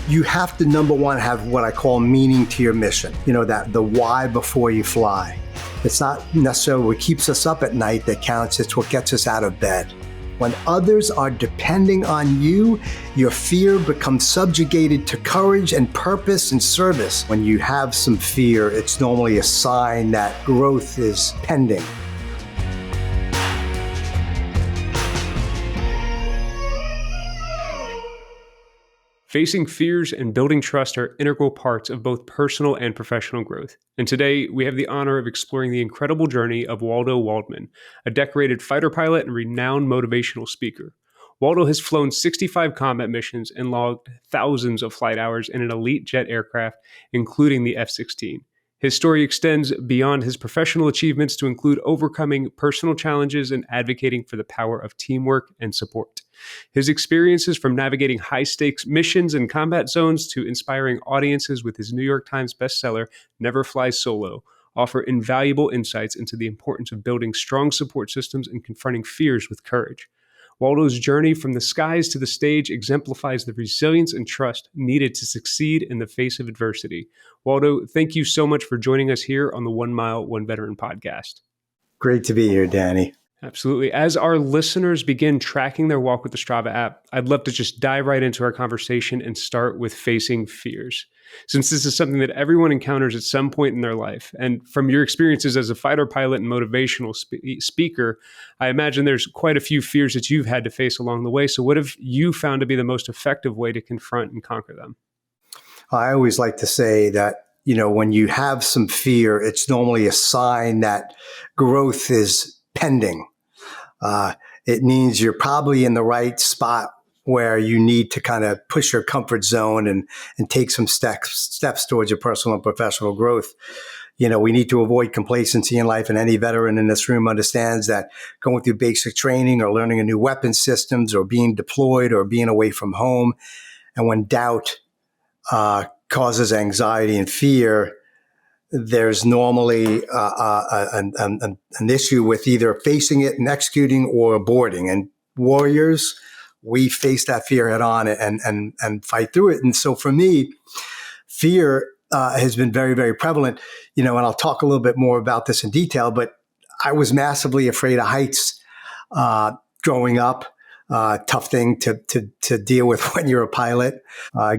You have to, number one, have what I call meaning to your mission. That the why before you fly. It's not necessarily what keeps us up at night that counts. It's what gets us out of bed. When others are depending on you, your fear becomes subjugated to courage and purpose and service. When you have some fear, it's normally a sign that growth is pending. Facing fears and building trust are integral parts of both personal and professional growth. And today, we have the honor of exploring the incredible journey of Waldo Waldman, a decorated fighter pilot and renowned motivational speaker. Waldo has flown 65 combat missions and logged thousands of flight hours in an elite jet aircraft, including the F-16. His story extends beyond his professional achievements to include overcoming personal challenges and advocating for the power of teamwork and support. His experiences from navigating high-stakes missions and combat zones to inspiring audiences with his New York Times bestseller, Never Fly Solo, offer invaluable insights into the importance of building strong support systems and confronting fears with courage. Waldo's journey from the skies to the stage exemplifies the resilience and trust needed to succeed in the face of adversity. Waldo, thank you so much for joining us here on the 1 Mile, 1 Veteran podcast. Great to be here, Danny. Absolutely. As our listeners begin tracking their walk with the Strava app, I'd love to just dive right into our conversation and start with facing fears. Since this is something that everyone encounters at some point in their life, and from your experiences as a fighter pilot and motivational speaker, I imagine there's quite a few fears that you've had to face along the way. So what have you found to be the most effective way to confront and conquer them? I always like to say that, when you have some fear, it's normally a sign that growth is pending. It means you're probably in the right spot where you need to kind of push your comfort zone and take some steps towards your personal and professional growth. We need to avoid complacency in life, and any veteran in this room understands that going through basic training or learning a new weapon systems or being deployed or being away from home, and when doubt causes anxiety and fear, there's normally an issue with either facing it and executing or aborting. And warriors, we face that fear head on and fight through it. And so for me, fear has been very, very prevalent, and I'll talk a little bit more about this in detail, but I was massively afraid of heights growing up. Tough thing to deal with when you're a pilot.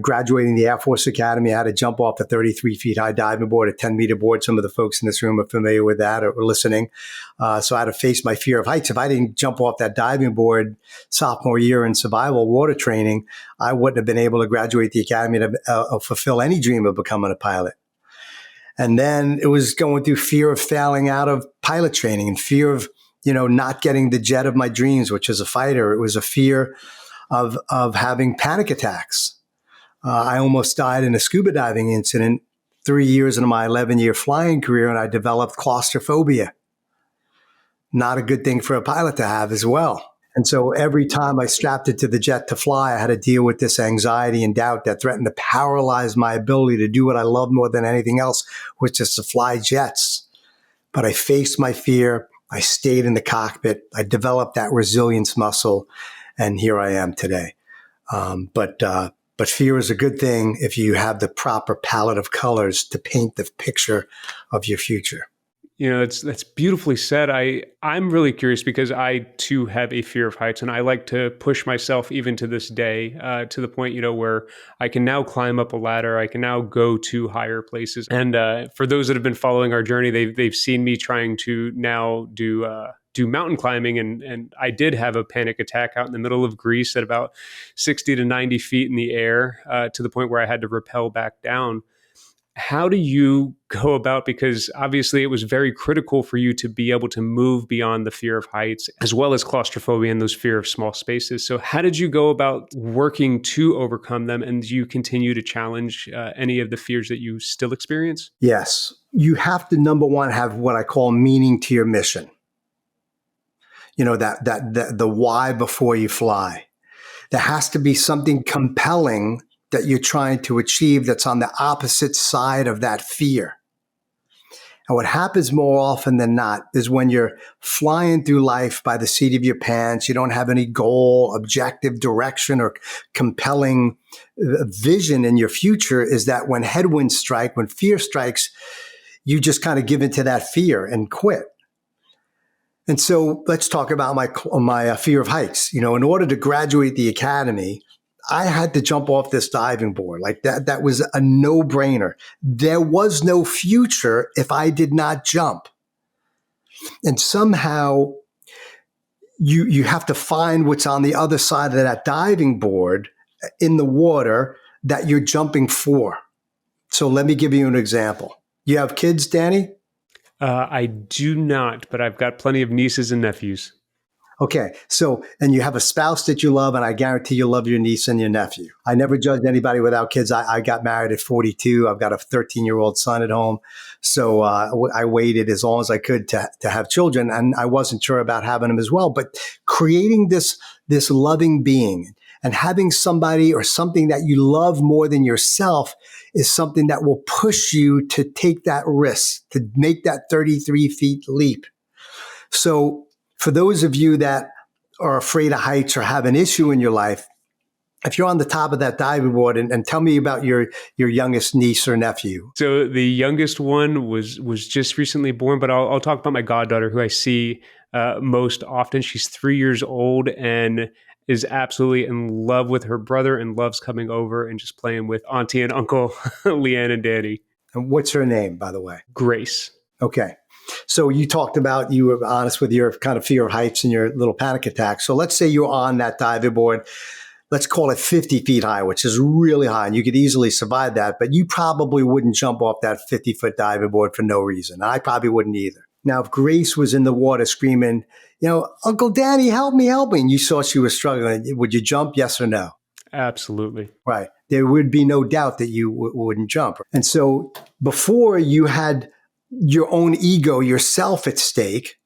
Graduating the Air Force Academy, I had to jump off the 33 feet high diving board, a 10-meter board. Some of the folks in this room are familiar with that or listening. So I had to face my fear of heights. If I didn't jump off that diving board sophomore year in survival water training, I wouldn't have been able to graduate the academy to fulfill any dream of becoming a pilot. And then it was going through fear of failing out of pilot training and fear of not getting the jet of my dreams, which is a fighter. It was a fear of having panic attacks. I almost died in a scuba diving incident 3 years into my 11-year flying career, and I developed claustrophobia. Not a good thing for a pilot to have as well. And so every time I strapped it to the jet to fly, I had to deal with this anxiety and doubt that threatened to paralyze my ability to do what I love more than anything else, which is to fly jets. But I faced my fear. I stayed in the cockpit. I developed that resilience muscle, and here I am today. But fear is a good thing if you have the proper palette of colors to paint the picture of your future. That's beautifully said. I'm really curious because I too have a fear of heights, and I like to push myself even to this day to the point, where I can now climb up a ladder. I can now go to higher places. And for those that have been following our journey, they've seen me trying to now do mountain climbing, and I did have a panic attack out in the middle of Greece at about 60 to 90 feet in the air to the point where I had to rappel back down. How do you go about, because obviously it was very critical for you to be able to move beyond the fear of heights as well as claustrophobia and those fear of small spaces. So how did you go about working to overcome them? And do you continue to challenge any of the fears that you still experience? Yes. You have to, number one, have what I call meaning to your mission. That the why before you fly. There has to be something compelling that you're trying to achieve that's on the opposite side of that fear. And what happens more often than not is when you're flying through life by the seat of your pants, you don't have any goal, objective, direction, or compelling vision in your future, is that when headwinds strike, when fear strikes, you just kind of give into that fear and quit. And so let's talk about my fear of heights. In order to graduate the academy, I had to jump off this diving board. Like that was a no-brainer. There was no future if I did not jump. And somehow you have to find what's on the other side of that diving board in the water that you're jumping for. So let me give you an example. You have kids, Danny? I do not, but I've got plenty of nieces and nephews. Okay. So, and you have a spouse that you love, and I guarantee you love your niece and your nephew. I never judged anybody without kids. I got married at 42. I've got a 13-year-old son at home. So I waited as long as I could to have children, and I wasn't sure about having them as well. But creating this loving being and having somebody or something that you love more than yourself is something that will push you to take that risk, to make that 33 feet leap. So for those of you that are afraid of heights or have an issue in your life, if you're on the top of that diving board, and tell me about your youngest niece or nephew. So the youngest one was just recently born, but I'll talk about my goddaughter, who I see most often. She's 3 years old and is absolutely in love with her brother and loves coming over and just playing with Auntie and Uncle Leanne and Danny. And what's her name, by the way? Grace. Okay. So you talked about, you were honest with your kind of fear of heights and your little panic attack. So let's say you're on that diving board. Let's call it 50 feet high, which is really high, and you could easily survive that, but you probably wouldn't jump off that 50-foot diving board for no reason. I probably wouldn't either. Now, if Grace was in the water screaming, Uncle Danny, help me, and you saw she was struggling, would you jump, yes or no? Absolutely. Right. There would be no doubt that you wouldn't jump. And so before, you had your own ego, yourself at stake,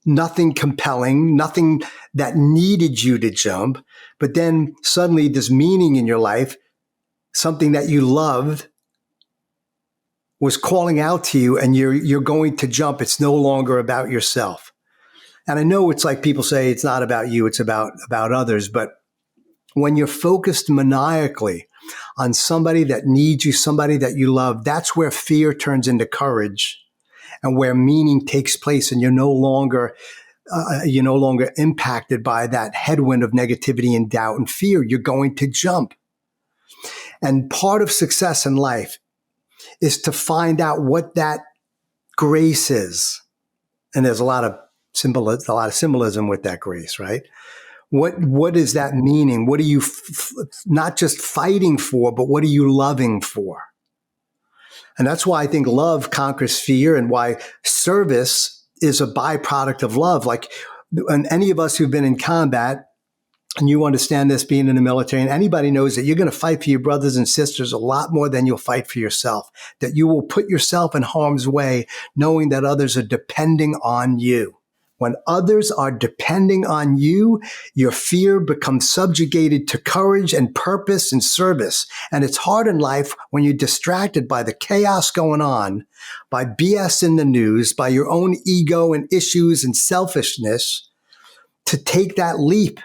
nothing compelling, nothing that needed you to jump. But then suddenly this meaning in your life, something that you loved, was calling out to you, and you're going to jump. It's no longer about yourself. And I know it's like people say it's not about you, it's about others. But when you're focused maniacally on somebody that needs you, somebody that you love, that's where fear turns into courage, and where meaning takes place, and you're no longer impacted by that headwind of negativity and doubt and fear. You're going to jump. And part of success in life is to find out what that grace is. And there's a lot of symbolism with that grace, right? What is that meaning? What are you not just fighting for, but what are you loving for? And that's why I think love conquers fear, and why service is a byproduct of love. Like, and any of us who've been in combat, and you understand this being in the military, and anybody knows that you're going to fight for your brothers and sisters a lot more than you'll fight for yourself, that you will put yourself in harm's way knowing that others are depending on you. When others are depending on you, your fear becomes subjugated to courage and purpose and service. And it's hard in life when you're distracted by the chaos going on, by BS in the news, by your own ego and issues and selfishness, to take that leap.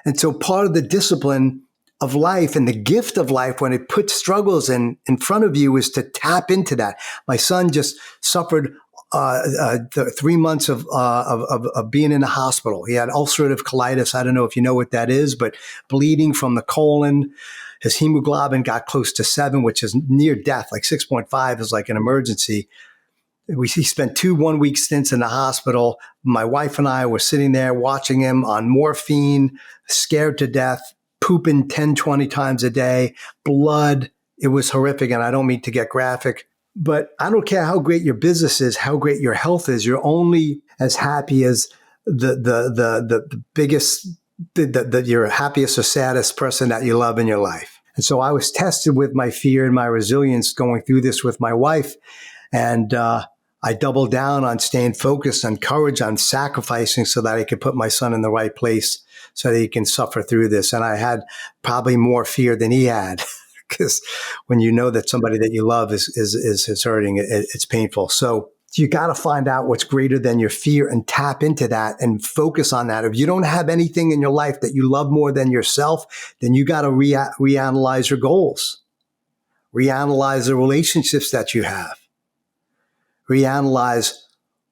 And so part of the discipline of life and the gift of life, when it puts struggles in front of you, is to tap into that. My son just suffered 3 months of being in the hospital. He had ulcerative colitis. I don't know if you know what that is, but bleeding from the colon. His hemoglobin got close to 7, which is near death. Like 6.5 is like an emergency. He spent 2 1-week stints in the hospital. My wife and I were sitting there watching him on morphine, scared to death, pooping 10, 20 times a day, blood. It was horrific. And I don't mean to get graphic, but I don't care how great your business is, how great your health is. You're only as happy as the biggest, your happiest or saddest person that you love in your life. And so I was tested with my fear and my resilience going through this with my wife. And I doubled down on staying focused, on courage, on sacrificing, so that I could put my son in the right place so that he can suffer through this. And I had probably more fear than he had. Because when you know that somebody that you love is hurting, it's painful. So You got to find out what's greater than your fear and tap into that and focus on that. If you don't have anything in your life that you love more than yourself, then you got to reanalyze your goals, reanalyze the relationships that you have, reanalyze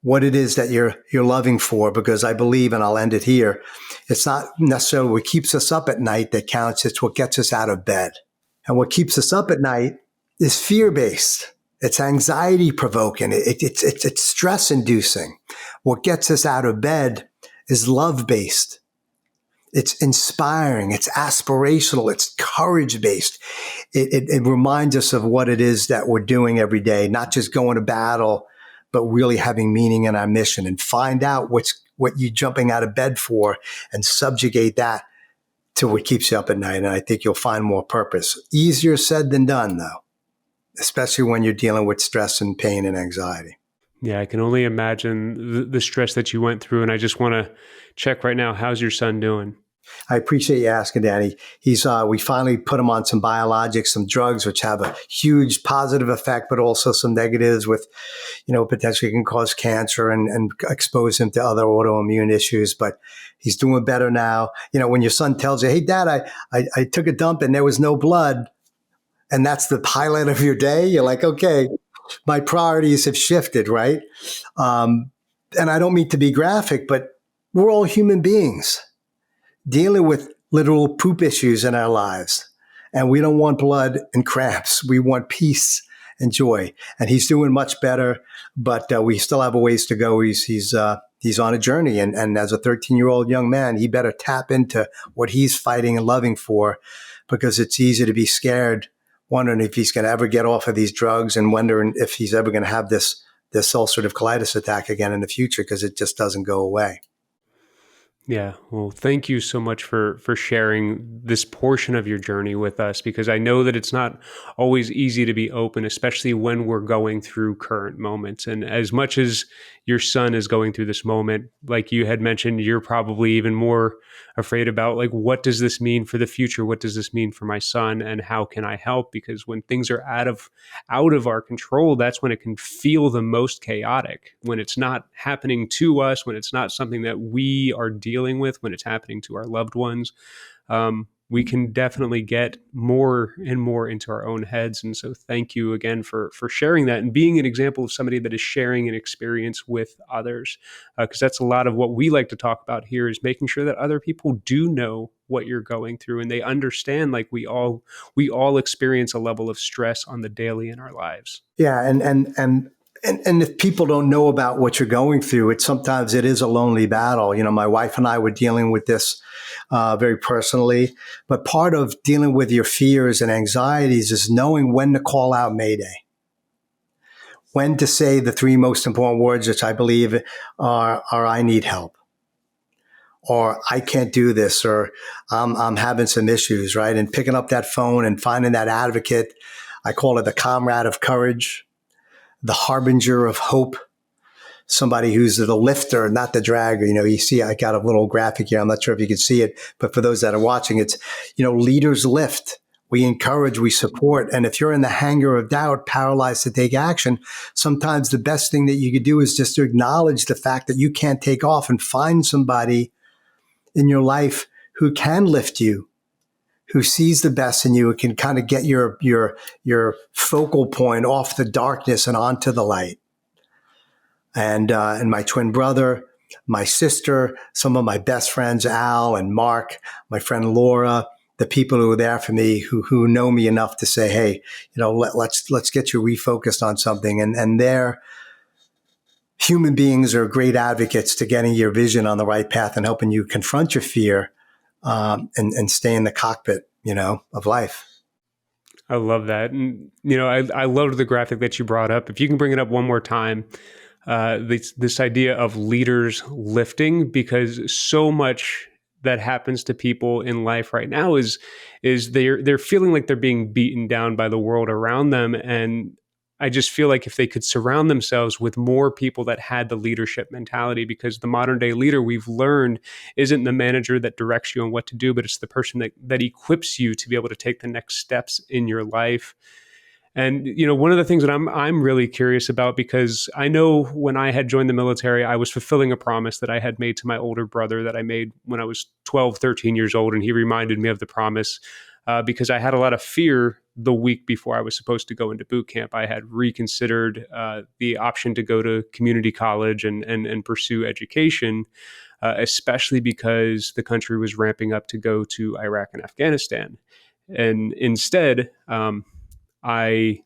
what it is that you're loving for. Because I believe, and I'll end it here, it's not necessarily what keeps us up at night that counts. It's what gets us out of bed. And what keeps us up at night is fear-based. It's anxiety-provoking. It's stress-inducing. What gets us out of bed is love-based. It's inspiring. It's aspirational. It's courage-based. It reminds us of what it is that we're doing every day, not just going to battle, but really having meaning in our mission, and find out what you're jumping out of bed for and subjugate that to what keeps you up at night. And I think you'll find more purpose. Easier said than done, though, especially when you're dealing with stress and pain and anxiety. Yeah, I can only imagine the stress that you went through. And I just want to check right now, how's your son doing? I appreciate you asking, Danny. We finally put him on some biologics, some drugs, which have a huge positive effect, but also some negatives with, potentially can cause cancer and expose him to other autoimmune issues. But he's doing better now. When your son tells you, "Hey, Dad, I took a dump and there was no blood," and that's the highlight of your day, you're like, okay, my priorities have shifted, right? And I don't mean to be graphic, but we're all human beings dealing with literal poop issues in our lives. And we don't want blood and cramps. We want peace and joy. And he's doing much better, but we still have a ways to go. He's on a journey. And as a 13-year-old young man, he better tap into what he's fighting and loving for, because it's easy to be scared, wondering if he's going to ever get off of these drugs and wondering if he's ever going to have this ulcerative colitis attack again in the future, because it just doesn't go away. Yeah. Well, thank you so much for sharing this portion of your journey with us, because I know that it's not always easy to be open, especially when we're going through current moments. And as much as your son is going through this moment, like you had mentioned, you're probably even more afraid about, like, what does this mean for the future? What does this mean for my son? And how can I help? Because when things are out of our control, that's when it can feel the most chaotic, when it's not happening to us, when it's not something that we are dealing with, when it's happening to our loved ones. We can definitely get more and more into our own heads. And so thank you again for sharing that and being an example of somebody that is sharing an experience with others. Because that's a lot of what we like to talk about here, is making sure that other people do know what you're going through and they understand, like we all experience a level of stress on the daily in our lives. Yeah. And if people don't know about what you're going through, sometimes it is a lonely battle. My wife and I were dealing with this very personally, but part of dealing with your fears and anxieties is knowing when to call out Mayday, when to say the three most important words, which I believe are I need help, or I can't do this, or I'm having some issues, right? And picking up that phone and finding that advocate. I call it the comrade of courage, the harbinger of hope, somebody who's the lifter, not the dragger. You see, I got a little graphic here. I'm not sure if you can see it, but for those that are watching, it's, leaders lift. We encourage, we support. And if you're in the hangar of doubt, paralyzed to take action, sometimes the best thing that you could do is just to acknowledge the fact that you can't take off and find somebody in your life who can lift you, who sees the best in you, and can kind of get your focal point off the darkness and onto the light. And my twin brother, my sister, some of my best friends, Al and Mark, my friend Laura, the people who are there for me, who know me enough to say, hey, let's get you refocused on something. And they're human beings, are great advocates to getting your vision on the right path and helping you confront your fear and stay in the cockpit, of life. I love that. And, I loved the graphic that you brought up. If you can bring it up one more time, this idea of leaders lifting, because so much that happens to people in life right now is they're feeling like they're being beaten down by the world around them. And I just feel like if they could surround themselves with more people that had the leadership mentality, because the modern day leader, we've learned, isn't the manager that directs you on what to do, but it's the person that equips you to be able to take the next steps in your life. And one of the things that I'm really curious about, because I know when I had joined the military, I was fulfilling a promise that I had made to my older brother that I made when I was 12, 13 years old, and he reminded me of the promise because I had a lot of fear the week before I was supposed to go into boot camp. I had reconsidered the option to go to community college and pursue education, especially because the country was ramping up to go to Iraq and Afghanistan. And instead, I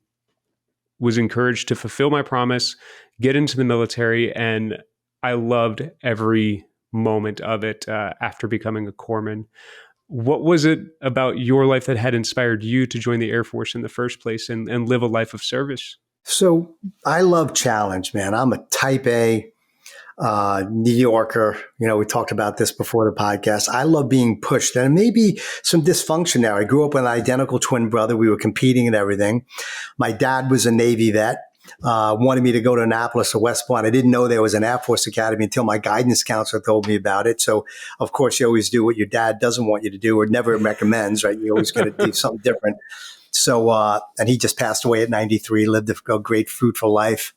was encouraged to fulfill my promise, get into the military, and I loved every moment of it after becoming a corpsman. What was it about your life that had inspired you to join the Air Force in the first place and live a life of service? So I love challenge, man. I'm a type A New Yorker. We talked about this before the podcast. I love being pushed, and maybe some dysfunction there. I grew up with an identical twin brother. We were competing and everything. My dad was a Navy vet. Wanted me to go to Annapolis or West Point. I didn't know there was an Air Force Academy until my guidance counselor told me about it. So, of course, you always do what your dad doesn't want you to do or never recommends, right? You're always going to do something different. So, and he just passed away at 93, lived a great, fruitful life.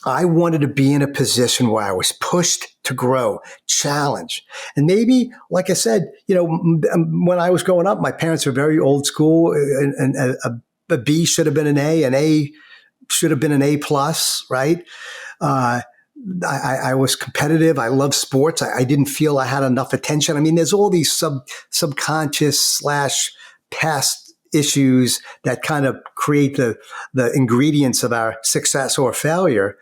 I wanted to be in a position where I was pushed to grow, challenge. And maybe, like I said, when I was growing up, my parents were very old school, and a B should have been an A should have been an A plus, right? I was competitive. I loved sports. I didn't feel I had enough attention. I mean, there's all these subconscious / past issues that kind of create the ingredients of our success or failure.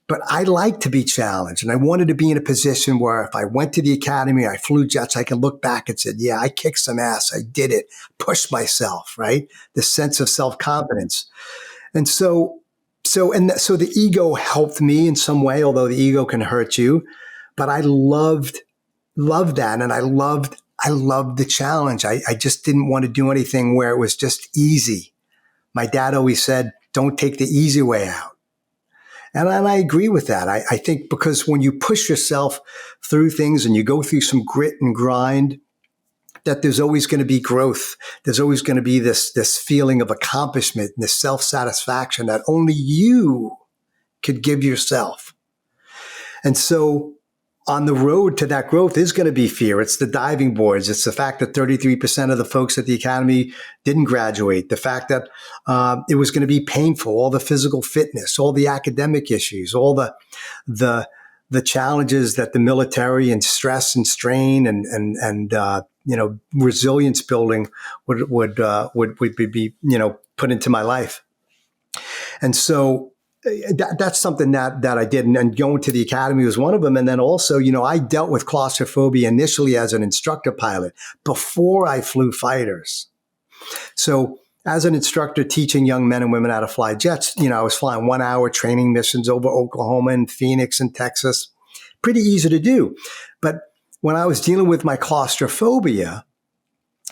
But I like to be challenged, and I wanted to be in a position where if I went to the academy, I flew jets, I could look back and said, yeah, I kicked some ass. I did it, pushed myself, right? The sense of self-confidence. And so the ego helped me in some way, although the ego can hurt you. But I loved that. And I loved the challenge. I just didn't want to do anything where it was just easy. My dad always said, don't take the easy way out. And I agree with that. I think because when you push yourself through things and you go through some grit and grind, that there's always going to be growth. There's always going to be this feeling of accomplishment and this self-satisfaction that only you could give yourself. And so on the road to that growth is going to be fear. It's the diving boards. It's the fact that 33% of the folks at the academy didn't graduate. The fact that it was going to be painful, all the physical fitness, all the academic issues, all the challenges that the military and stress and strain and resilience building would be put into my life. And so that's something that I did. And going to the academy was one of them. And then also, I dealt with claustrophobia initially as an instructor pilot before I flew fighters. So as an instructor teaching young men and women how to fly jets, I was flying 1 hour training missions over Oklahoma and Phoenix and Texas. Pretty easy to do. But when I was dealing with my claustrophobia,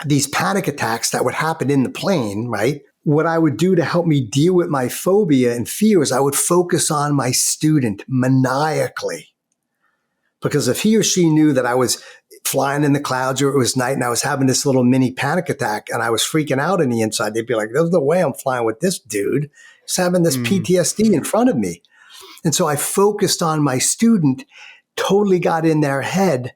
these panic attacks that would happen in the plane, right? What I would do to help me deal with my phobia and fears, I would focus on my student maniacally. Because if he or she knew that I was flying in the clouds or it was night and I was having this little mini panic attack and I was freaking out on the inside, they'd be like, there's no way I'm flying with this dude. He's having this PTSD in front of me. And so I focused on my student, totally got in their head.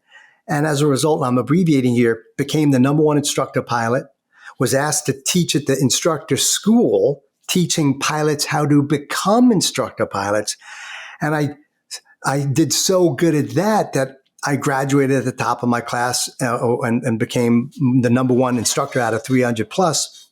And as a result, I'm abbreviating here, became the number one instructor pilot, was asked to teach at the instructor school, teaching pilots how to become instructor pilots. And I did so good at that I graduated at the top of my class and became the number one instructor out of 300 plus,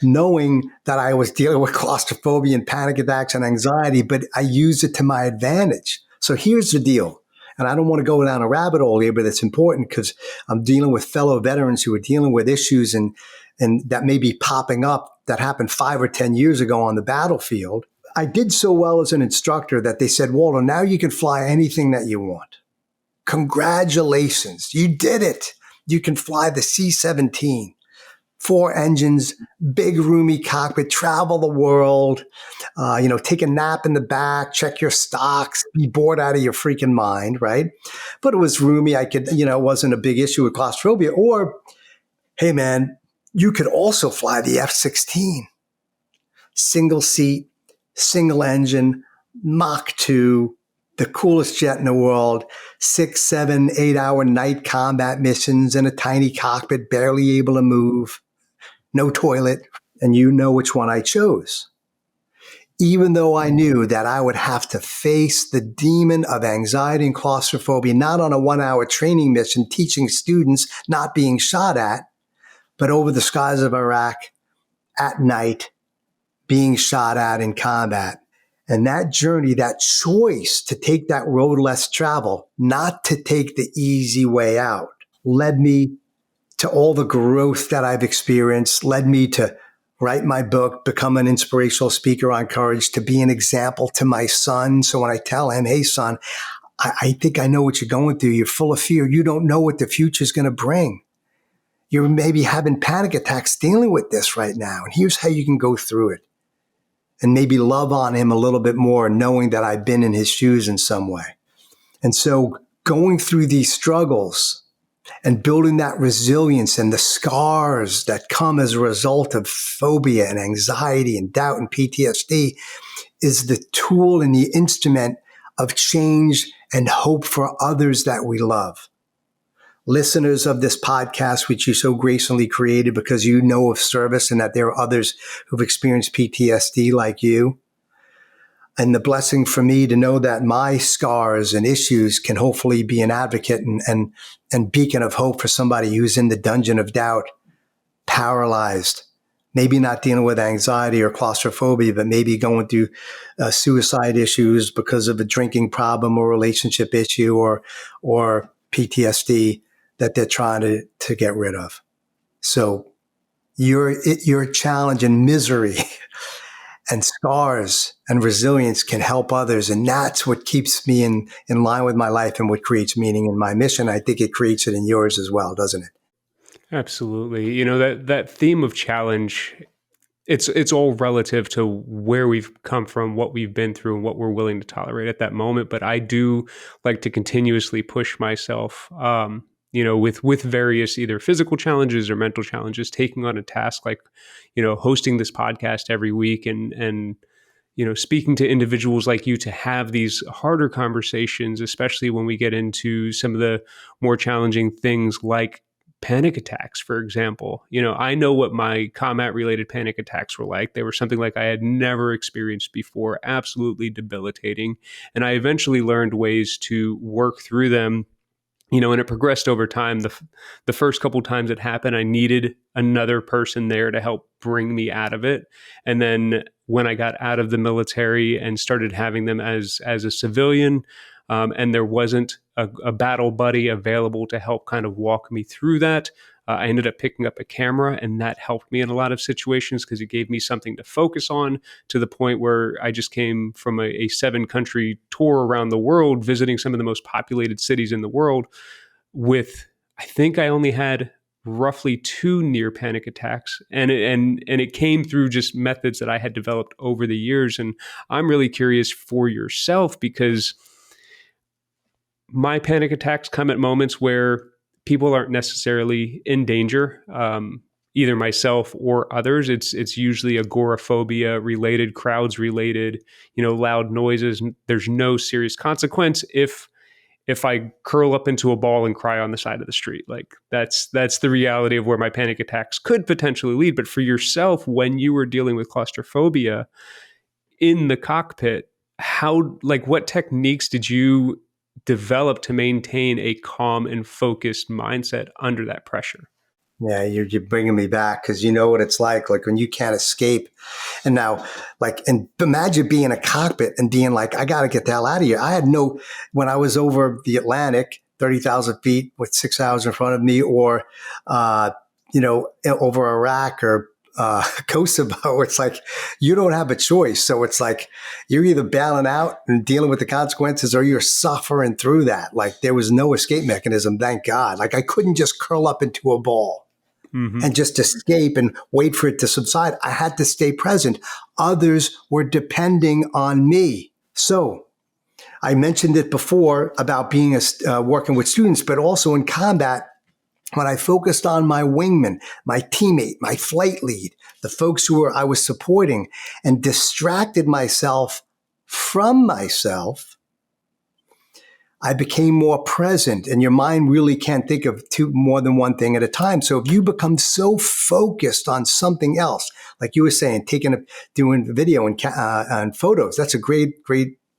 knowing that I was dealing with claustrophobia and panic attacks and anxiety, but I used it to my advantage. So here's the deal. And I don't want to go down a rabbit hole here, but it's important because I'm dealing with fellow veterans who are dealing with issues and that may be popping up that happened 5 or 10 years ago on the battlefield. I did so well as an instructor that they said, Waldo, now you can fly anything that you want. Congratulations. You did it. You can fly the C-17. 4 engines, big roomy cockpit, travel the world, take a nap in the back, check your stocks, be bored out of your freaking mind, right? But it was roomy. I could, it wasn't a big issue with claustrophobia. Or, hey man, You could also fly the F-16, single seat, single engine, Mach 2, the coolest jet in the world, 6, 7, 8 hour night combat missions in a tiny cockpit, barely able to move, no toilet. And you know which one I chose. Even though I knew that I would have to face the demon of anxiety and claustrophobia, not on a 1 hour training mission teaching students not being shot at, but over the skies of Iraq at night, being shot at in combat. And that journey, that choice to take that road less traveled, not to take the easy way out, led me to all the growth that I've experienced, led me to write my book, become an inspirational speaker on courage, to be an example to my son. So when I tell him, hey, son, I think I know what you're going through. You're full of fear. You don't know what the future is going to bring. You're maybe having panic attacks dealing with this right now. And here's how you can go through it. And maybe love on him a little bit more, knowing that I've been in his shoes in some way. And so going through these struggles and building that resilience and the scars that come as a result of phobia and anxiety and doubt and PTSD is the tool and the instrument of change and hope for others that we love. Listeners of this podcast, which you so gracefully created because you know of service and that there are others who've experienced PTSD like you. And the blessing for me to know that my scars and issues can hopefully be an advocate and beacon of hope for somebody who's in the dungeon of doubt, paralyzed, maybe not dealing with anxiety or claustrophobia, but maybe going through suicide issues because of a drinking problem or relationship issue or PTSD that they're trying to get rid of. So your challenge and misery and scars and resilience can help others. And that's what keeps me in line with my life and what creates meaning in my mission. I think it creates it in yours as well, doesn't it? Absolutely. You know, that theme of challenge, it's all relative to where we've come from, what we've been through, and what we're willing to tolerate at that moment. But I do like to continuously push myself, with various either physical challenges or mental challenges, taking on a task like, hosting this podcast every week and speaking to individuals like you to have these harder conversations, especially when we get into some of the more challenging things like panic attacks, for example. I know what my combat related panic attacks were like. They were something like I had never experienced before, absolutely debilitating. And I eventually learned ways to work through them. And it progressed over time. The first couple times it happened, I needed another person there to help bring me out of it. And then when I got out of the military and started having them as a civilian, and there wasn't a battle buddy available to help kind of walk me through that, I ended up picking up a camera, and that helped me in a lot of situations because it gave me something to focus on, to the point where I just came from a 7-country tour around the world, visiting some of the most populated cities in the world with, I think I only had roughly 2 near panic attacks. And it came through just methods that I had developed over the years. And I'm really curious for yourself, because my panic attacks come at moments where people aren't necessarily in danger, either myself or others. It's usually agoraphobia related, crowds related, loud noises. There's no serious consequence if I curl up into a ball and cry on the side of the street. Like that's the reality of where my panic attacks could potentially lead. But for yourself, when you were dealing with claustrophobia in the cockpit, what techniques did you develop to maintain a calm and focused mindset under that pressure? Yeah, you're bringing me back because you know what it's like when you can't escape. And now, and imagine being in a cockpit and being like, I got to get the hell out of here. When I was over the Atlantic, 30,000 feet with 6 hours in front of me, or, over Iraq or Kosovo, it's like you don't have a choice. So it's like you're either bailing out and dealing with the consequences, or you're suffering through that. Like there was no escape mechanism, thank God. Like I couldn't just curl up into a ball and just escape and wait for it to subside. I had to stay present. Others were depending on me. So I mentioned it before about being working with students, but also in combat. When I focused on my wingman, my teammate, my flight lead, the folks I was supporting, and distracted myself from myself, I became more present, and your mind really can't think of more than one thing at a time. So if you become so focused on something else, like you were saying, doing video and photos, that's a great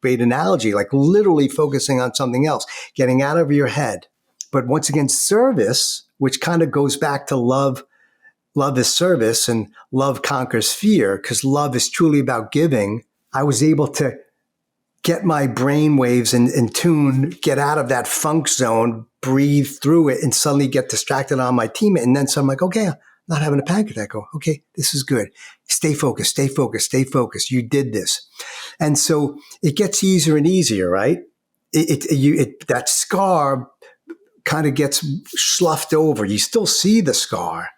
analogy, like literally focusing on something else, getting out of your head. But once again, service, which kind of goes back to love is service and love conquers fear, because love is truly about giving. I was able to get my brain waves in tune, get out of that funk zone, breathe through it, and suddenly get distracted on my teammate. And then so I'm like, okay, I'm not having a panic attack. Go, okay, this is good. Stay focused, stay focused, stay focused. You did this. And so it gets easier and easier, right? That scar kind of gets sloughed over. You still see the scar.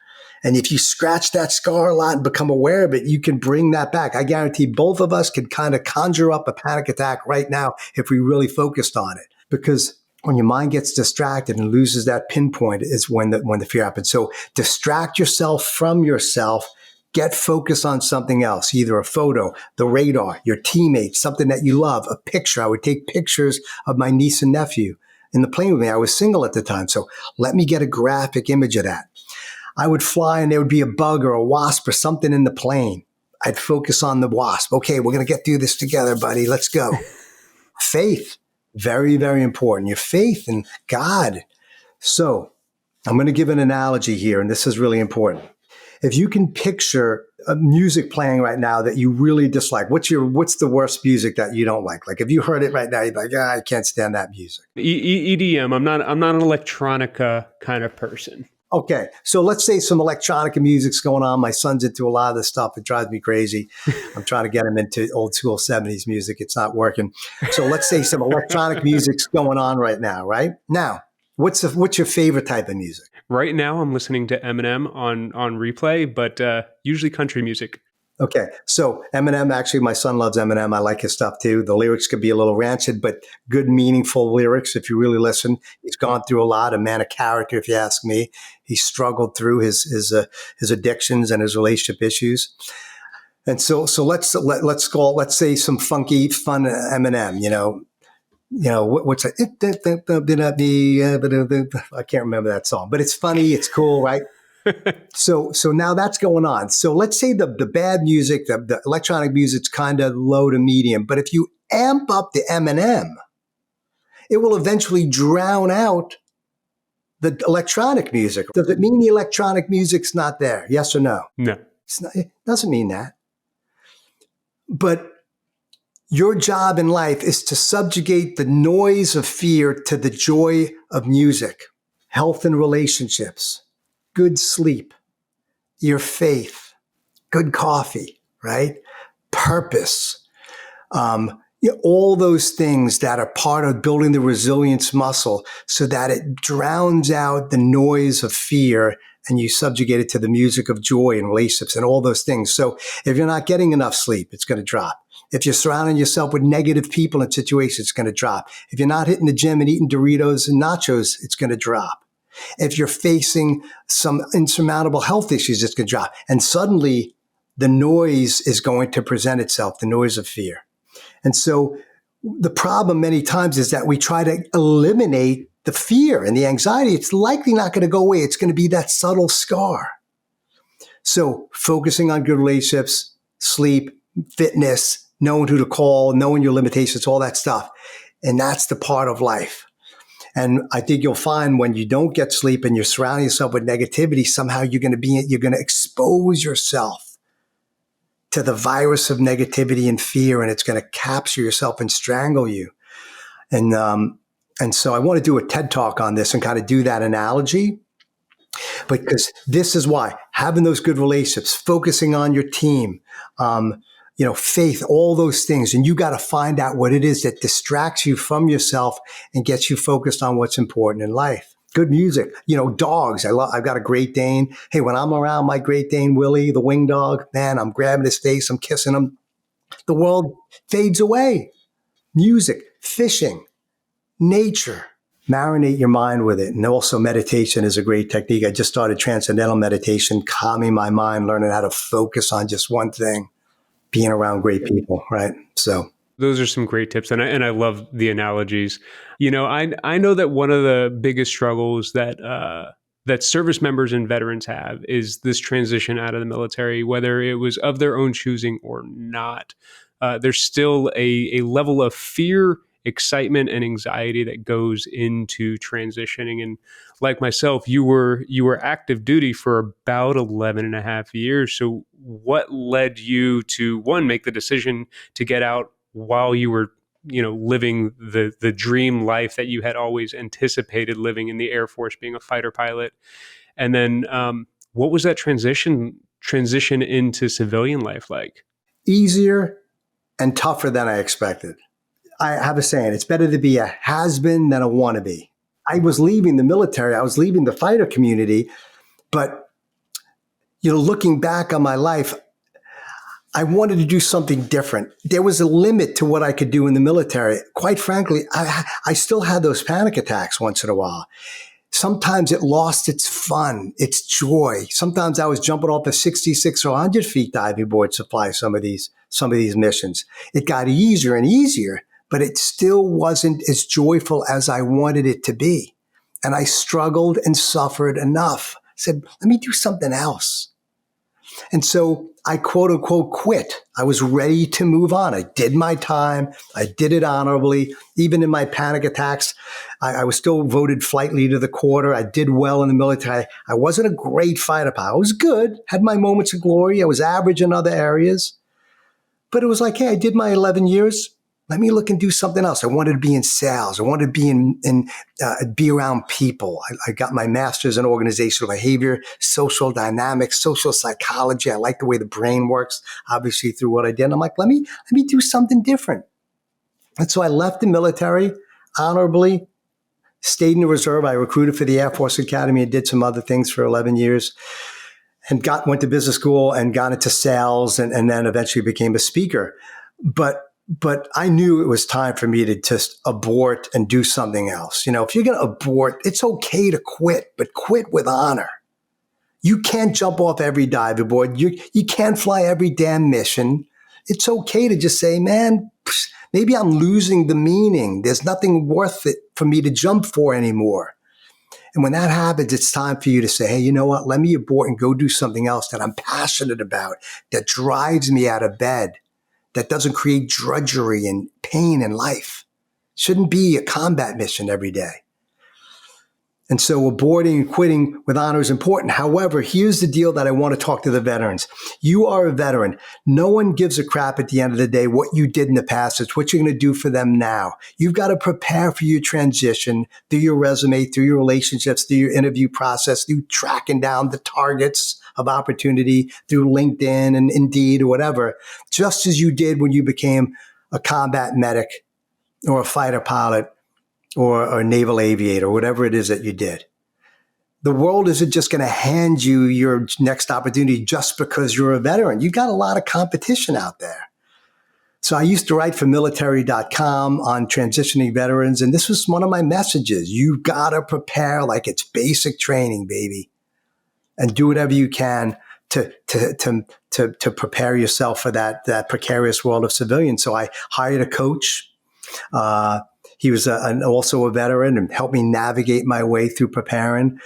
And if you scratch that scar a lot and become aware of it, you can bring that back. I guarantee both of us could kind of conjure up a panic attack right now if we really focused on it. Because when your mind gets distracted and loses that pinpoint is when the fear happens. So distract yourself from yourself. Get focused on something else, either a photo, the radar, your teammates, something that you love, a picture. I would take pictures of my niece and nephew in the plane with me. I was single at the time. So let me get a graphic image of that. I would fly and there would be a bug or a wasp or something in the plane. I'd focus on the wasp. Okay, we're going to get through this together, buddy. Let's go. Faith, very, very important. Your faith in God. So I'm going to give an analogy here, and this is really important. If you can picture a music playing right now that you really dislike, what's the worst music that you don't like? Like if you heard it right now, you're like, I can't stand that music. EDM. I'm not an electronica kind of person. Okay, so let's say some electronic music's going on. My son's into a lot of this stuff. It drives me crazy. I'm trying to get him into old school 70s music. It's not working. So let's say some electronic music's going on right now, right? Now, what's your favorite type of music? Right now, I'm listening to Eminem on replay, but usually country music. Okay, so Eminem, actually, my son loves Eminem. I like his stuff too. The lyrics could be a little rancid, but good, meaningful lyrics if you really listen. He's gone through a lot, a man of character, if you ask me. He struggled through his addictions and his relationship issues. And so let's say some funky, fun Eminem, what's that? I can't remember that song, but it's funny. It's cool, right? So now that's going on. So let's say the bad music, the electronic music's kind of low to medium, but if you amp up the Eminem, it will eventually drown out the electronic music. Does it mean the electronic music's not there? Yes or no? No. It doesn't mean that. But your job in life is to subjugate the noise of fear to the joy of music, health and relationships, good sleep, your faith, good coffee, right? Purpose. All those things that are part of building the resilience muscle so that it drowns out the noise of fear and you subjugate it to the music of joy and relationships and all those things. So if you're not getting enough sleep, it's going to drop. If you're surrounding yourself with negative people and situations, it's going to drop. If you're not hitting the gym and eating Doritos and nachos, it's going to drop. If you're facing some insurmountable health issues, it's going to drop. And suddenly the noise is going to present itself, the noise of fear. And so the problem many times is that we try to eliminate the fear and the anxiety. It's likely not going to go away. It's going to be that subtle scar. So focusing on good relationships, sleep, fitness, knowing who to call, knowing your limitations, all that stuff. And that's the part of life. And I think you'll find when you don't get sleep and you're surrounding yourself with negativity, somehow you're going to expose yourself to the virus of negativity and fear, and it's going to capture yourself and strangle you. And so I want to do a TED Talk on this and kind of do that analogy, because this is why having those good relationships, focusing on your team, faith, all those things. And you got to find out what it is that distracts you from yourself and gets you focused on what's important in life. Good music, dogs. I've got a Great Dane. Hey, when I'm around my Great Dane, Willie, the wing dog, man, I'm grabbing his face. I'm kissing him. The world fades away. Music, fishing, nature, Marinate your mind with it. And also meditation is a great technique. I just started transcendental meditation, calming my mind, learning how to focus on just one thing, being around great people, right? So those are some great tips, and I love the analogies. I know that one of the biggest struggles that service members and veterans have is this transition out of the military, whether it was of their own choosing or not. There's still a level of fear, excitement, and anxiety that goes into transitioning. And like myself, you were active duty for about 11 and a half years. So what led you to, one, make the decision to get out while you were living the dream life that you had always anticipated living in the Air Force, being a fighter pilot? And then what was that transition into civilian life like? easier and tougher than I expected. I have a saying, it's better to be a has-been than a wannabe. I was leaving the military. I was leaving the fighter community, but looking back on my life, I wanted to do something different. There was a limit to what I could do in the military. Quite frankly, I still had those panic attacks once in a while. Sometimes it lost its fun, its joy. Sometimes I was jumping off a 66 or 100 feet diving board to fly some of these missions. It got easier and easier, but it still wasn't as joyful as I wanted it to be. And I struggled and suffered enough. I said, let me do something else. And so I quote unquote quit. I was ready to move on. I did my time. I did it honorably. Even in my panic attacks, I was still voted flight leader of the quarter. I did well in the military. I wasn't a great fighter pilot. I was good, had my moments of glory. I was average in other areas. But it was like, hey, I did my 11 years. Let me look and do something else. I wanted to be in sales. I wanted to be be around people. I got my master's in organizational behavior, social dynamics, social psychology. I like the way the brain works, obviously through what I did. And I'm like, let me do something different. And so I left the military honorably, stayed in the reserve. I recruited for the Air Force Academy and did some other things for 11 years. And went to business school and got into sales, and then eventually became a speaker. But I knew it was time for me to just abort and do something else. If you're going to abort, it's okay to quit, but quit with honor. You can't jump off every diving board. You can't fly every damn mission. It's okay to just say, man, maybe I'm losing the meaning. There's nothing worth it for me to jump for anymore. And when that happens, it's time for you to say, hey, you know what? Let me abort and go do something else that I'm passionate about, that drives me out of bed, that doesn't create drudgery and pain in life. Shouldn't be a combat mission every day. And so aborting and quitting with honor is important. However, here's the deal that I want to talk to the veterans. You are a veteran. No one gives a crap at the end of the day what you did in the past. It's what you're going to do for them now. You've got to prepare for your transition through your resume, through your relationships, through your interview process, through tracking down the targets of opportunity, through LinkedIn and Indeed or whatever, just as you did when you became a combat medic or a fighter pilot or a naval aviator, whatever it is that you did. The world isn't just going to hand you your next opportunity just because you're a veteran. You've got a lot of competition out there. So I used to write for military.com on transitioning veterans, and this was one of my messages. You got to prepare like it's basic training, baby, and do whatever you can to prepare yourself for that precarious world of civilians. So I hired a coach. He was also a veteran and helped me navigate my way through preparing.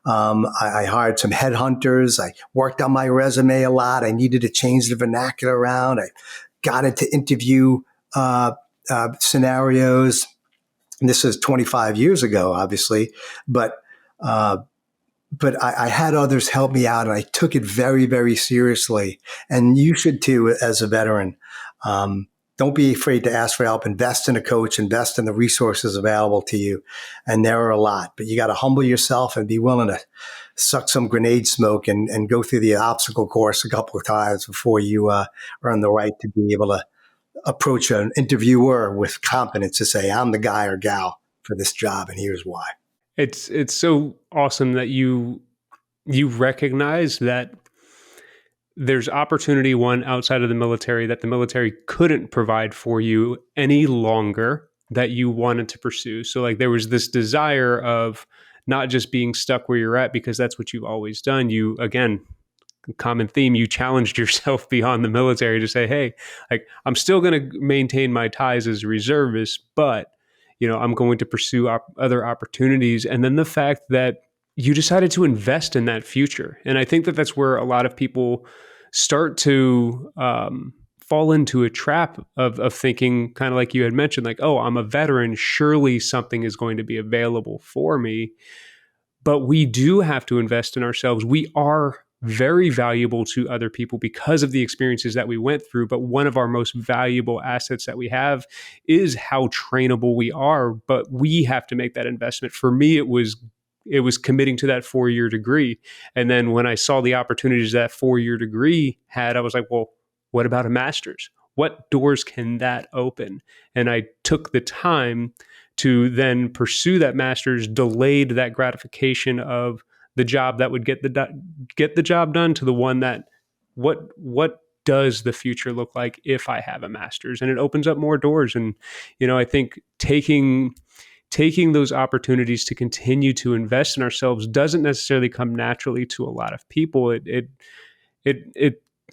I hired some headhunters. I worked on my resume a lot. I needed to change the vernacular around. I got into interview scenarios. And this is 25 years ago, obviously, but I had others help me out, and I took it very, very seriously. And you should too, as a veteran. Don't be afraid to ask for help. Invest in a coach, invest in the resources available to you. And there are a lot, but you got to humble yourself and be willing to suck some grenade smoke and go through the obstacle course a couple of times before you earn the right to be able to approach an interviewer with confidence to say, I'm the guy or gal for this job, and here's why. It's so awesome that you recognize that there's opportunity, one, outside of the military that the military couldn't provide for you any longer that you wanted to pursue. So like there was this desire of not just being stuck where you're at because that's what you've always done. You, again, common theme, you challenged yourself beyond the military to say, hey, like I'm still going to maintain my ties as a reservist, but I'm going to pursue other opportunities. And then the fact that you decided to invest in that future. And I think that that's where a lot of people start to fall into a trap of thinking, kind of like you had mentioned, like, oh, I'm a veteran, surely something is going to be available for me. But we do have to invest in ourselves. We are very valuable to other people because of the experiences that we went through. But one of our most valuable assets that we have is how trainable we are. But we have to make that investment. For me, it was committing to that 4-year degree. And then when I saw the opportunities that 4-year degree had, I was like, well, what about a master's? What doors can that open? And I took the time to then pursue that master's, delayed that gratification of the job that would get the job done to the one that what does the future look like if I have a master's? And it opens up more doors. And I think taking those opportunities to continue to invest in ourselves doesn't necessarily come naturally to a lot of people. It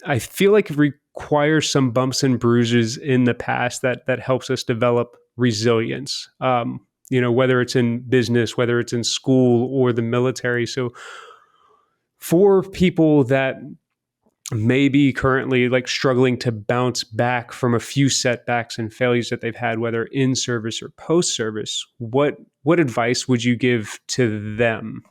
I feel like it requires some bumps and bruises in the past that helps us develop resilience. Whether it's in business, whether it's in school or the military. So for people that may be currently like struggling to bounce back from a few setbacks and failures that they've had, whether in service or post service, what advice would you give to them?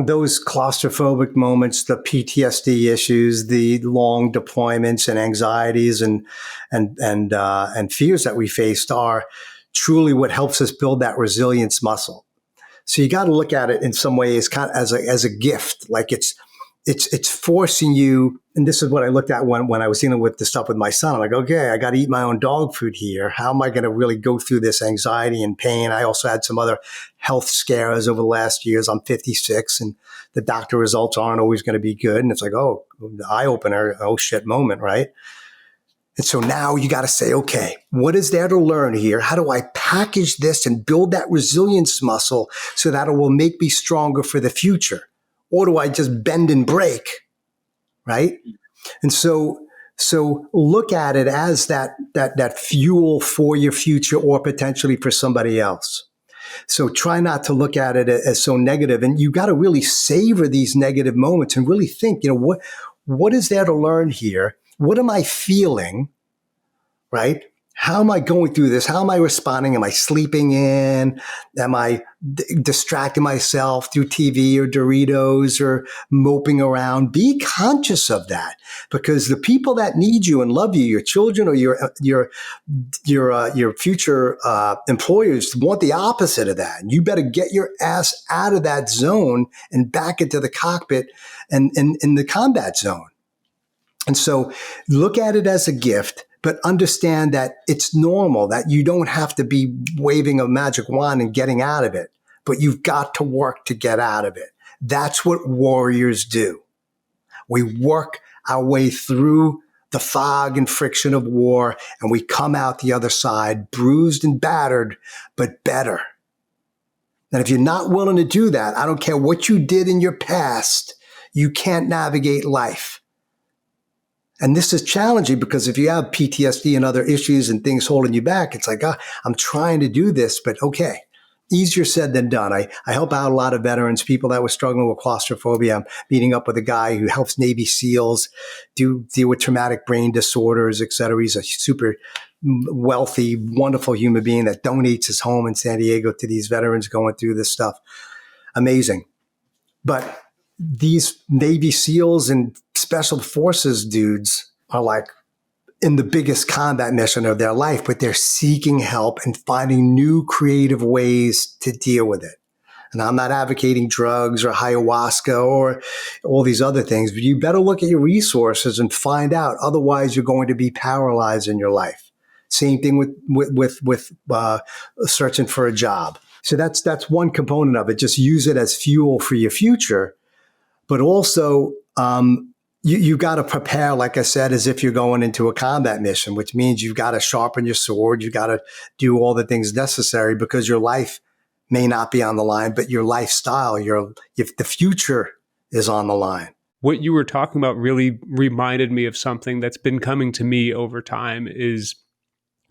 Those claustrophobic moments, the PTSD issues, the long deployments and anxieties and fears that we faced are truly what helps us build that resilience muscle. So you got to look at it in some ways kind of as a gift, like it's forcing you. And this is what I looked at when I was dealing with the stuff with my son. I'm like, okay, I got to eat my own dog food here. How am I going to really go through this anxiety and pain? I also had some other health scares over the last years. I'm 56 and the doctor results aren't always going to be good. And it's like, oh, the eye opener, oh shit moment, right? And so now you got to say, okay, what is there to learn here? How do I package this and build that resilience muscle so that it will make me stronger for the future? Or do I just bend and break? Right? And so look at it as that fuel for your future or potentially for somebody else. So try not to look at it as so negative. And you got to really savor these negative moments and really think, what is there to learn here? What am I feeling? Right? How am I going through this? How am I responding? Am I sleeping in? Am I distracting myself through TV or Doritos or moping around? Be conscious of that, because the people that need you and love you, your children or your future employers, want the opposite of that. And you better get your ass out of that zone and back into the cockpit and in the combat zone. And so look at it as a gift, but understand that it's normal, that you don't have to be waving a magic wand and getting out of it, but you've got to work to get out of it. That's what warriors do. We work our way through the fog and friction of war, and we come out the other side bruised and battered, but better. And if you're not willing to do that, I don't care what you did in your past, you can't navigate life. And this is challenging because if you have PTSD and other issues and things holding you back, it's like, I'm trying to do this, but okay, easier said than done. I help out a lot of veterans, people that were struggling with claustrophobia. I'm meeting up with a guy who helps Navy SEALs deal with traumatic brain disorders, et cetera. He's a super wealthy, wonderful human being that donates his home in San Diego to these veterans going through this stuff. Amazing. But these Navy SEALs and special forces dudes are like in the biggest combat mission of their life, but they're seeking help and finding new creative ways to deal with it. And I'm not advocating drugs or ayahuasca or all these other things, but you better look at your resources and find out. Otherwise, you're going to be paralyzed in your life. Same thing with searching for a job. So that's one component of it. Just use it as fuel for your future. But also, you got to prepare, like I said, as if you're going into a combat mission, which means you've got to sharpen your sword. You got to do all the things necessary because your life may not be on the line, but your lifestyle, if the future is on the line. What you were talking about really reminded me of something that's been coming to me over time is,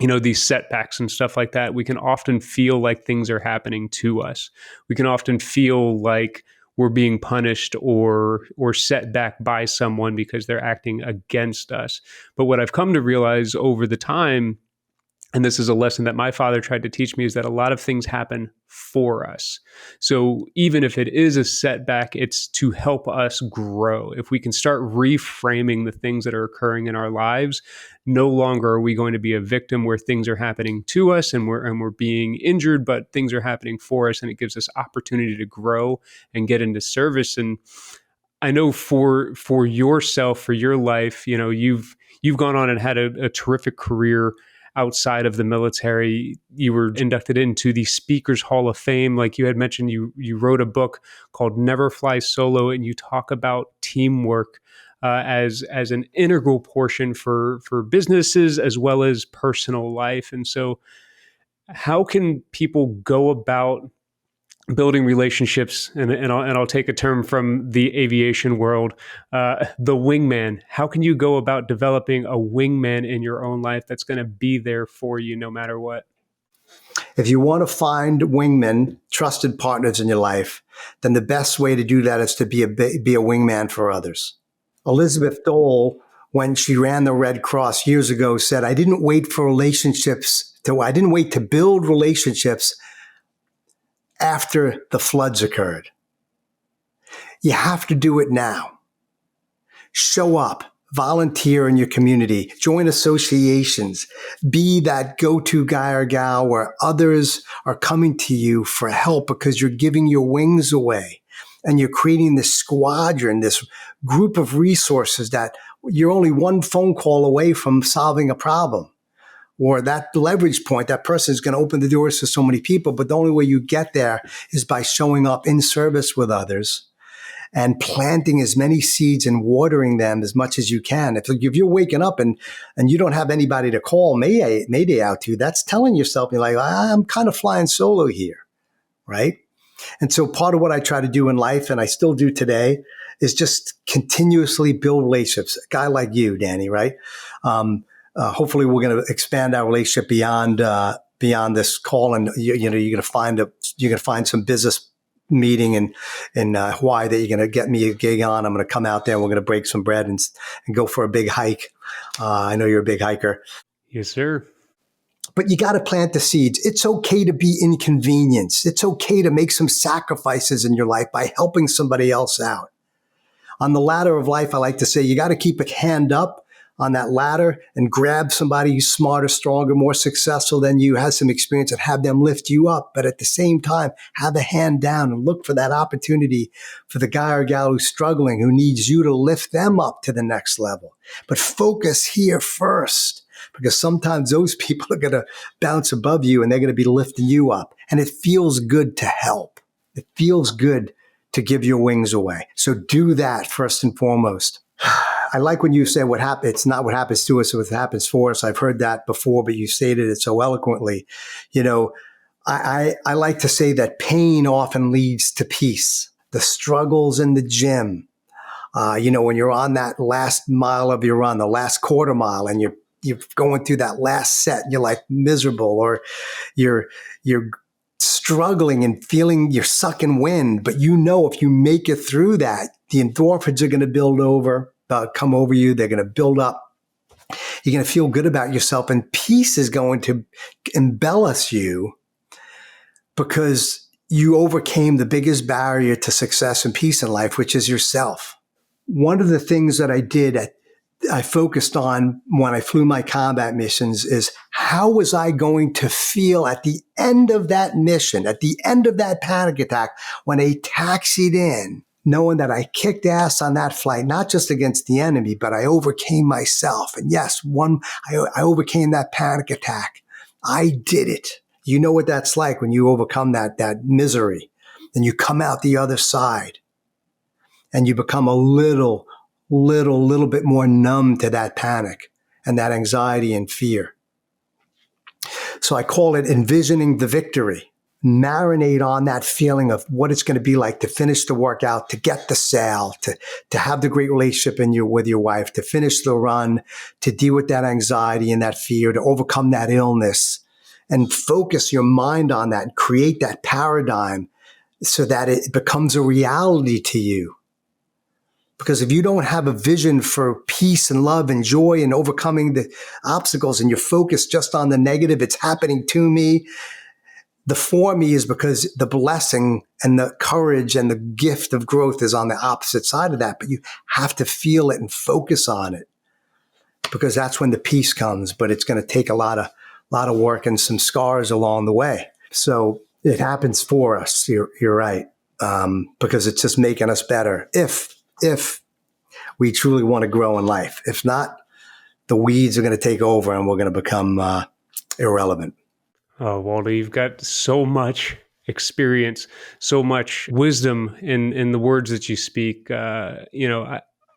these setbacks and stuff like that. We can often feel like things are happening to us. We can often feel like we're being punished or set back by someone because they're acting against us. But what I've come to realize over the time, and this is a lesson that my father tried to teach me, is that a lot of things happen for us. So even if it is a setback, it's to help us grow. If we can start reframing the things that are occurring in our lives, no longer are we going to be a victim where things are happening to us and we're being injured, but things are happening for us, and it gives us opportunity to grow and get into service. And I know for yourself, for your life, you've gone on and had a terrific career outside of the military. You were inducted into the Speakers Hall of Fame. Like you had mentioned, you wrote a book called Never Fly Solo, and you talk about teamwork as an integral portion for businesses as well as personal life. And so, how can people go about building relationships? And I'll take a term from the aviation world, the wingman. How can you go about developing a wingman in your own life that's going to be there for you no matter what? If you want to find wingmen, trusted partners in your life, then the best way to do that is to be a wingman for others. Elizabeth Dole, when she ran the Red Cross years ago, said, I didn't wait to build relationships after the floods occurred. You have to do it now. Show up, volunteer in your community, join associations, be that go-to guy or gal where others are coming to you for help because you're giving your wings away and you're creating this squadron, this group of resources that you're only one phone call away from solving a problem. Or that leverage point, that person is going to open the doors to so many people. But the only way you get there is by showing up in service with others and planting as many seeds and watering them as much as you can. If you're waking up and you don't have anybody to call Mayday out to, that's telling yourself, you're like, I'm kind of flying solo here, right? And so part of what I try to do in life, and I still do today, is just continuously build relationships. A guy like you, Danny, right? Hopefully we're going to expand our relationship beyond this call, and you're going to find some business meeting in Hawaii that you're going to get me a gig on. I'm going to come out there and we're going to break some bread and go for a big hike. I know you're a big hiker. Yes, sir. But you got to plant the seeds. It's okay to be inconvenienced. It's okay to make some sacrifices in your life by helping somebody else out. On the ladder of life, I like to say you got to keep a hand up on that ladder and grab somebody who's smarter, stronger, more successful than you, has some experience, and have them lift you up. But at the same time, have a hand down and look for that opportunity for the guy or gal who's struggling, who needs you to lift them up to the next level. But focus here first, because sometimes those people are going to bounce above you and they're going to be lifting you up. And it feels good to help. It feels good to give your wings away. So do that first and foremost. I like when you say it's not what happens to us, it's what happens for us. I've heard that before, but you stated it so eloquently. I like to say that pain often leads to peace. The struggles in the gym, when you're on that last mile of your run, the last quarter mile, and you're going through that last set and you're like miserable, or you're struggling and feeling you're sucking wind, but if you make it through that, the endorphins are going to come over you. They're going to build up. You're going to feel good about yourself, and peace is going to embellish you because you overcame the biggest barrier to success and peace in life, which is yourself. One of the things that I focused on when I flew my combat missions is how was I going to feel at the end of that mission, at the end of that panic attack, when I taxied in, knowing that I kicked ass on that flight, not just against the enemy, but I overcame myself. And yes, I overcame that panic attack. I did it. You know what that's like when you overcome that misery and you come out the other side and you become a little little bit more numb to that panic and that anxiety and fear. So I call it envisioning the victory. Marinate on that feeling of what it's going to be like to finish the workout, to get the sale, to have the great relationship with your wife, to finish the run, to deal with that anxiety and that fear, to overcome that illness, and focus your mind on that and create that paradigm so that it becomes a reality to you. Because if you don't have a vision for peace and love and joy and overcoming the obstacles and you're focused just on the negative, it's happening to me, the for me is because the blessing and the courage and the gift of growth is on the opposite side of that. But you have to feel it and focus on it, because that's when the peace comes. But it's going to take a lot of work and some scars along the way. So it happens for us. You're right, because it's just making us better. If we truly want to grow in life. If not, the weeds are going to take over and we're going to become irrelevant. Oh, Waldo, you've got so much experience, so much wisdom in the words that you speak. I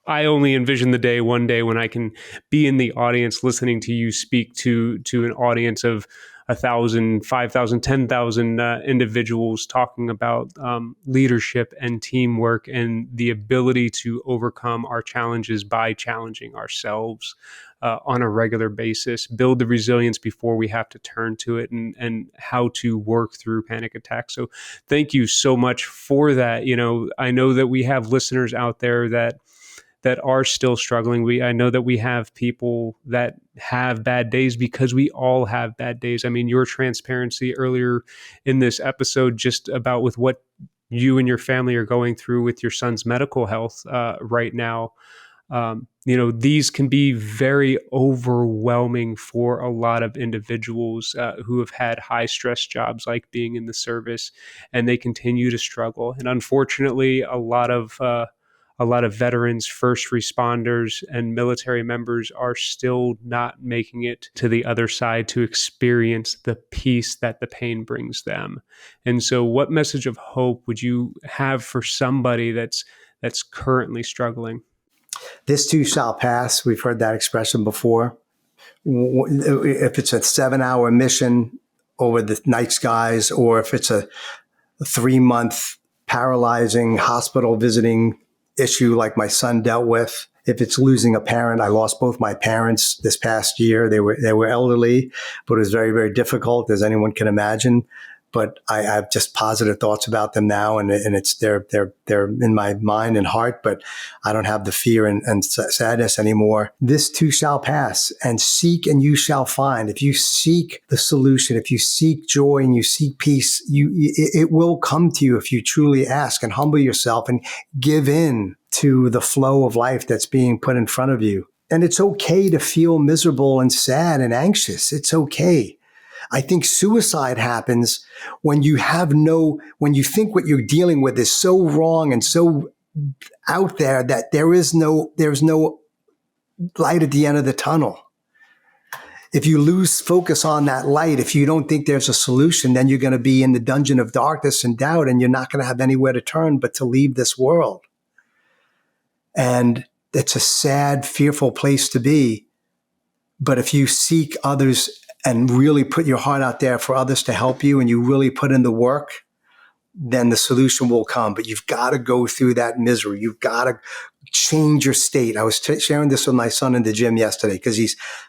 only envision the day one day when I can be in the audience listening to you speak to an audience of 1,000, 5,000, 10,000 individuals talking about leadership and teamwork and the ability to overcome our challenges by challenging ourselves on a regular basis, build the resilience before we have to turn to it, and how to work through panic attacks. So thank you so much for that. I know that we have listeners out there that are still struggling. I know that we have people that have bad days, because we all have bad days. I mean, your transparency earlier in this episode, just about with what you and your family are going through with your son's medical health right now. These can be very overwhelming for a lot of individuals who have had high stress jobs, like being in the service, and they continue to struggle. And unfortunately, a lot of veterans, first responders, and military members are still not making it to the other side to experience the peace that the pain brings them. And so what message of hope would you have for somebody that's currently struggling? This too shall pass. We've heard that expression before. If it's a 7-hour mission over the night skies, or if it's a 3-month paralyzing hospital visiting issue like my son dealt with, if it's losing a parent, I lost both my parents this past year. They were elderly, but it was very, very difficult, as anyone can imagine. But I have just positive thoughts about them now, and it's they're in my mind and heart. But I don't have the fear and sadness anymore. This too shall pass, and seek and you shall find. If you seek the solution, if you seek joy and you seek peace, it will come to you if you truly ask and humble yourself and give in to the flow of life that's being put in front of you. And it's okay to feel miserable and sad and anxious. It's okay. I think suicide happens when you think what you're dealing with is so wrong and so out there that there's no light at the end of the tunnel. If you lose focus on that light, if you don't think there's a solution, then you're going to be in the dungeon of darkness and doubt, and you're not going to have anywhere to turn but to leave this world. And it's a sad, fearful place to be. But if you seek others and really put your heart out there for others to help you, and you really put in the work, then the solution will come. But you've got to go through that misery. You've got to change your state. I was sharing this with my son in the gym yesterday, because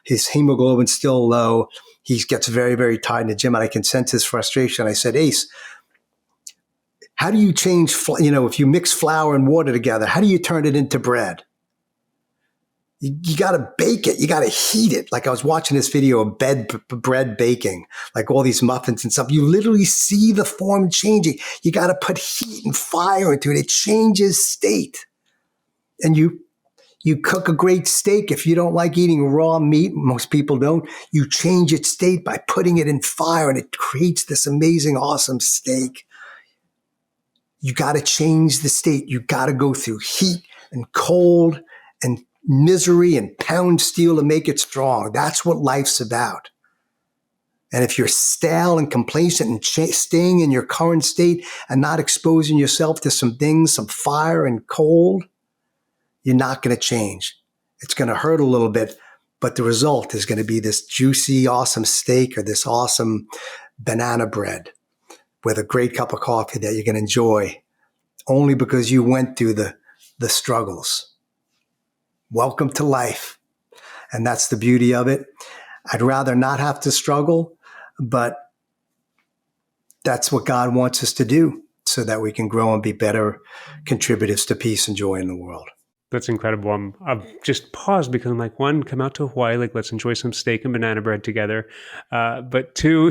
his hemoglobin's still low. He gets very, very tired in the gym, and I can sense his frustration. I said, Ace, how do you change, if you mix flour and water together, how do you turn it into bread? You got to bake it. You got to heat it. Like I was watching this video of bread baking, like all these muffins and stuff. You literally see the form changing. You got to put heat and fire into it. It changes state. And you cook a great steak. If you don't like eating raw meat, most people don't, you change its state by putting it in fire, and it creates this amazing, awesome steak. You got to change the state. You got to go through heat and cold and misery and pound steel to make it strong. That's what life's about. And if you're stale and complacent and staying in your current state and not exposing yourself to some things, some fire and cold, you're not going to change. It's going to hurt a little bit, but the result is going to be this juicy, awesome steak or this awesome banana bread with a great cup of coffee that you're going to enjoy only because you went through the struggles. Welcome to life. And that's the beauty of it. I'd rather not have to struggle, but that's what God wants us to do so that we can grow and be better contributors to peace and joy in the world. That's incredible. I've just paused because I'm like, one, come out to Hawaii, like let's enjoy some steak and banana bread together. But two,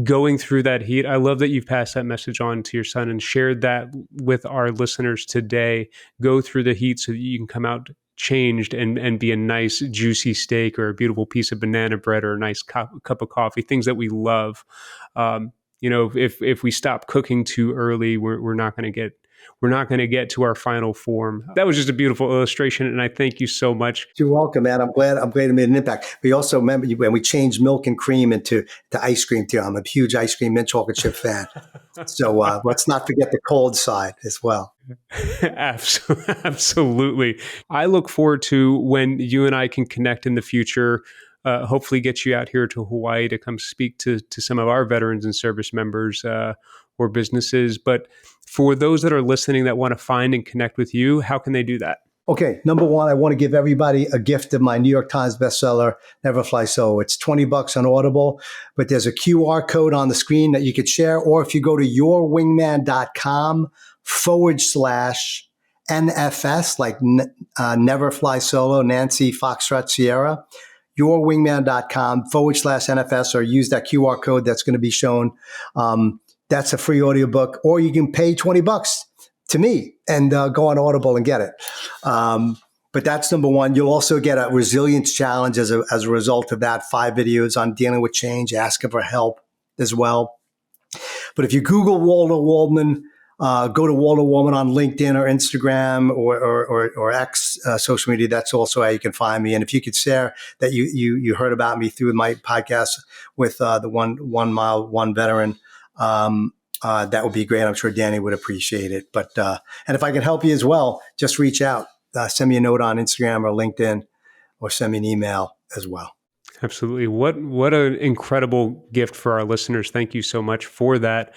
going through that heat, I love that you've passed that message on to your son and shared that with our listeners today. Go through the heat so that you can come out changed and be a nice juicy steak or a beautiful piece of banana bread or a nice cup of coffee, things that we love. If we stop cooking too early, we're not going to get to our final form. That was just a beautiful illustration, and I thank you so much. You're welcome, man. I'm glad it made an impact. We also remember when we changed milk and cream into ice cream too. I'm a huge ice cream mint chocolate chip fan. So let's not forget the cold side as well. Absolutely. I look forward to when you and I can connect in the future. Hopefully get you out here to Hawaii to come speak to some of our veterans and service members or businesses. But for those that are listening that want to find and connect with you, how can they do that? Okay. Number one, I want to give everybody a gift of my New York Times bestseller, Never Fly Solo. It's $20 on Audible, but there's a QR code on the screen that you could share. Or if you go to yourwingman.com/NFS, like Never Fly Solo, Nancy Foxtrot Sierra, yourwingman.com/NFS, or use that QR code that's going to be shown. That's a free audiobook, or you can pay $20 to me and go on Audible and get it. But that's number one. You'll also get a resilience challenge as a result of that. 5 videos on dealing with change, asking for help as well. But if you Google Waldo Waldman, go to Waldo Waldman on LinkedIn or Instagram or X social media. That's also how you can find me. And if you could share that you heard about me through my podcast with the one mile, one veteran, that would be great. I'm sure Danny would appreciate it. But and if I can help you as well, just reach out. Send me a note on Instagram or LinkedIn, or send me an email as well. Absolutely. What an incredible gift for our listeners. Thank you so much for that.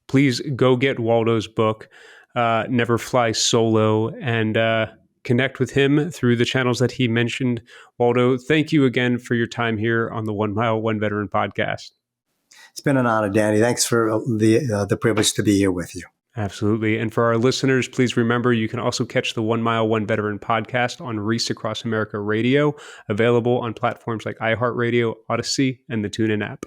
Please go get Waldo's book, Never Fly Solo, and connect with him through the channels that he mentioned. Waldo, thank you again for your time here on the 1 Mile, 1 Veteran podcast. It's been an honor, Danny. Thanks for the privilege to be here with you. Absolutely. And for our listeners, please remember you can also catch the 1 Mile, 1 Veteran podcast on Reese Across America Radio, available on platforms like iHeartRadio, Odyssey, and the TuneIn app.